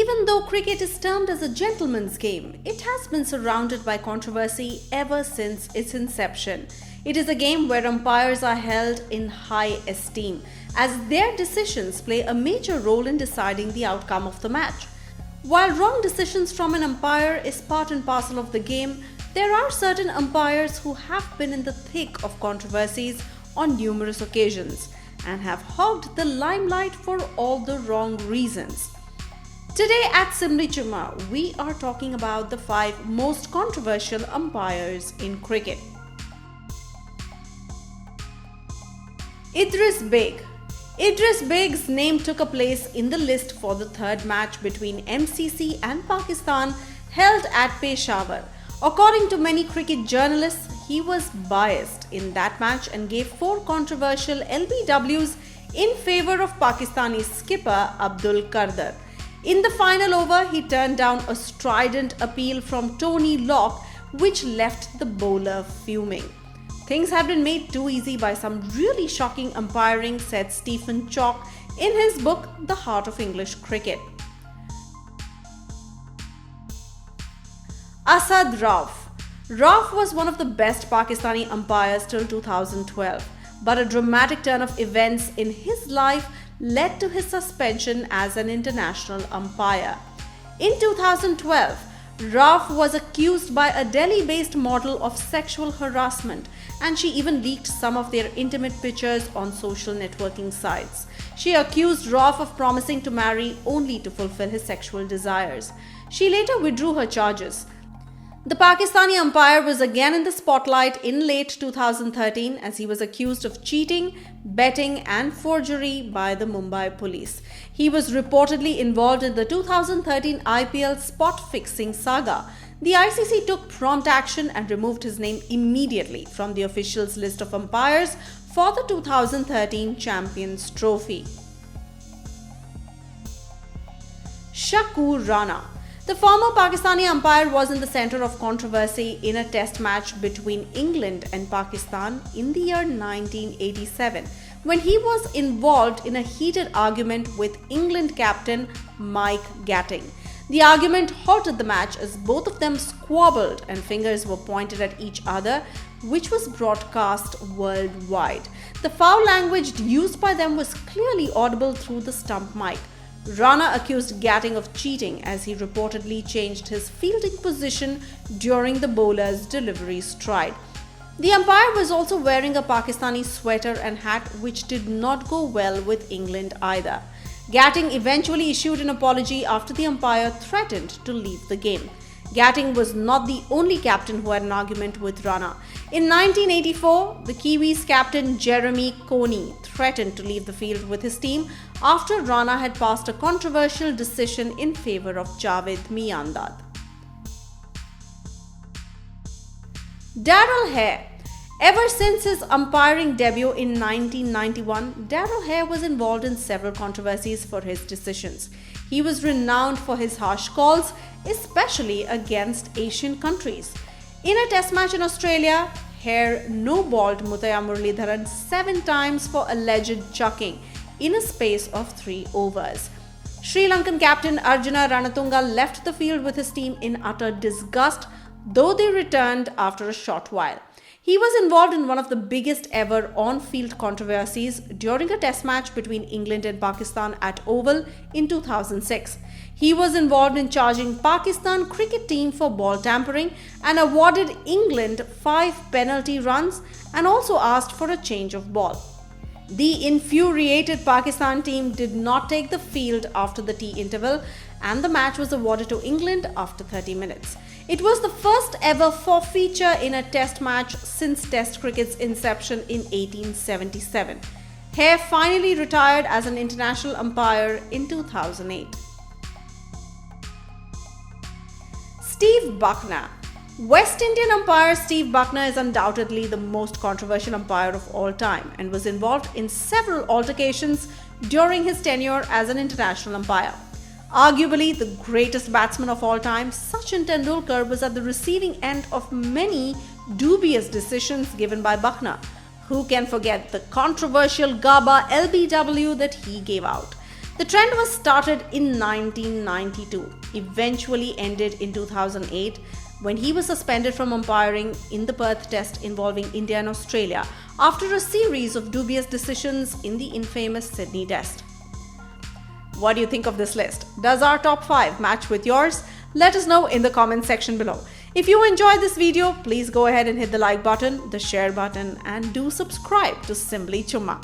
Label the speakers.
Speaker 1: Even though cricket is termed as a gentleman's game, it has been surrounded by controversy ever since its inception. It is a game where umpires are held in high esteem, as their decisions play a major role in deciding the outcome of the match. While wrong decisions from an umpire is part and parcel of the game, there are certain umpires who have been in the thick of controversies on numerous occasions and have hogged the limelight for all the wrong reasons. Today at Simri Chuma, we are talking about the 5 most controversial umpires in cricket. Idris Baig. Idris Baig's name took a place in the list for the third match between MCC and Pakistan held at Peshawar. According to many cricket journalists, he was biased in that match and gave 4 controversial LBWs in favor of Pakistani skipper Abdul Qadir. In the final over, he turned down a strident appeal from Tony Locke, which left the bowler fuming. Things have been made too easy by some really shocking umpiring, said Stephen Chalk in his book The Heart of English Cricket. Asad Rauf. Rauf was one of the best Pakistani umpires till 2012, but a dramatic turn of events in his life led to his suspension as an international umpire. In 2012, Rauf was accused by a Delhi-based model of sexual harassment, and she even leaked some of their intimate pictures on social networking sites. She accused Rauf of promising to marry only to fulfill his sexual desires. She later withdrew her charges. The Pakistani umpire was again in the spotlight in late 2013 as he was accused of cheating, betting and forgery by the Mumbai police. He was reportedly involved in the 2013 IPL spot fixing saga. The ICC took prompt action and removed his name immediately from the officials' list of umpires for the 2013 Champions Trophy. Shakur Rana. The former Pakistani umpire was in the center of controversy in a test match between England and Pakistan in the year 1987 when he was involved in a heated argument with England captain Mike Gatting. The argument halted the match as both of them squabbled and fingers were pointed at each other, which was broadcast worldwide. The foul language used by them was clearly audible through the stump mic. Rana accused Gatting of cheating as he reportedly changed his fielding position during the bowler's delivery stride. The umpire was also wearing a Pakistani sweater and hat, which did not go well with England either. Gatting eventually issued an apology after the umpire threatened to leave the game. Gatting was not the only captain who had an argument with Rana. In 1984, the Kiwis captain Jeremy Coney threatened to leave the field with his team after Rana had passed a controversial decision in favor of Javed Miandad. Darrell Hair. Ever since his umpiring debut in 1991, Darrell Hair was involved in several controversies for his decisions. He was renowned for his harsh calls, especially against Asian countries. In a test match in Australia, Hair no-balled Muttiah Muralidharan 7 times for alleged chucking in a space of 3 overs. Sri Lankan captain Arjuna Ranatunga left the field with his team in utter disgust, though they returned after a short while. He was involved in one of the biggest ever on-field controversies during a test match between England and Pakistan at Oval in 2006. He was involved in charging Pakistan cricket team for ball tampering and awarded England 5 penalty runs and also asked for a change of ball. The infuriated Pakistan team did not take the field after the tea interval and the match was awarded to England after 30 minutes. It was the first ever forfeiture in a test match since test cricket's inception in 1877. Hair finally retired as an international umpire in 2008. Steve Bucknor. West Indian umpire Steve Bucknor is undoubtedly the most controversial umpire of all time and was involved in several altercations during his tenure as an international umpire. Arguably the greatest batsman of all time, Sachin Tendulkar was at the receiving end of many dubious decisions given by Bucknor. Who can forget the controversial GABA LBW that he gave out? The trend was started in 1992, eventually ended in 2008 when he was suspended from umpiring in the Perth Test involving India and Australia after a series of dubious decisions in the infamous Sydney Test. What do you think of this list? Does our top 5 match with yours? Let us know in the comment section below. If you enjoyed this video, please go ahead and hit the like button, the share button, and do subscribe to Simply Chumma.